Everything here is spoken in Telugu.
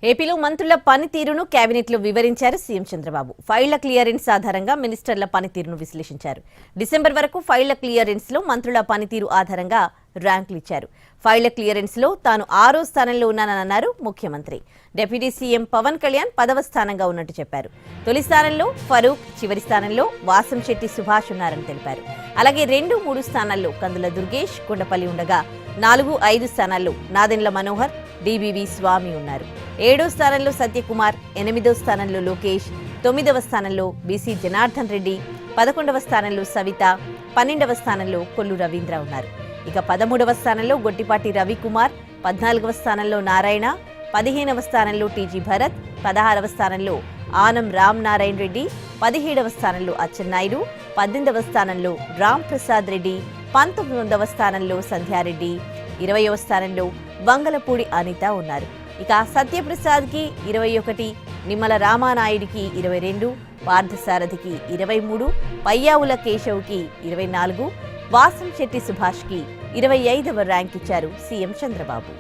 ఏపీలో మంత్రుల పనితీరును కేబినెట్లో వివరించారు సీఎం చంద్రబాబు. ఫైళ్ల క్లియరెన్స్ ఆధారంగా మినిస్టర్ల పనితీరును విశ్లేషించారు. డిసెంబర్ వరకు ఫైళ్ల క్లియరెన్స్ లో మంత్రుల పనితీరు ఆధారంగా ర్యాంకులు ఇచ్చారు. ఫైళ్ల క్లియరెన్స్ లో తాను 6వ స్థానంలో ఉన్నానన్నారు ముఖ్యమంత్రి. డిప్యూటీ సీఎం పవన్ కళ్యాణ్ 10వ స్థానంగా ఉన్నట్టు చెప్పారు. తొలి స్థానంలో ఫరూక్, చివరి స్థానంలో వాసంశెట్టి సుభాష్ ఉన్నారని తెలిపారు. అలాగే 2, 3 స్థానాల్లో కందుల దుర్గేష్, కొండపల్లి ఉండగా 4, 5 స్థానాల్లో నాదెండ్ల మనోహర్, డిబివి స్వామి ఉన్నారు. 7వ స్థానంలో సత్యకుమార్, 8వ స్థానంలో లోకేష్, 9వ స్థానంలో బీసీ జనార్దన్ రెడ్డి, 11వ స్థానంలో సవిత, 12వ స్థానంలో కొల్లు రవీంద్ర ఉన్నారు. ఇక 13వ స్థానంలో గొట్టిపాటి రవికుమార్, 14వ స్థానంలో నారాయణ, 15వ స్థానంలో టీజీ భరత్, 16వ స్థానంలో ఆనం రామ్ నారాయణ రెడ్డి, 17వ స్థానంలో అచ్చెన్నాయుడు, 18వ స్థానంలో రామ్ ప్రసాద్ రెడ్డి, 19వ స్థానంలో సంధ్యారెడ్డి, 20వ స్థానంలో వంగలపూడి అనిత ఉన్నారు. ఇక సత్యప్రసాద్కి 21, నిమ్మల రామానాయుడికి 22, పార్థసారథికి 23, పయ్యావుల కేశవ్కి 24, వాసంశెట్టి సుభాష్కి 25వ ర్యాంక్ ఇచ్చారు సీఎం చంద్రబాబు.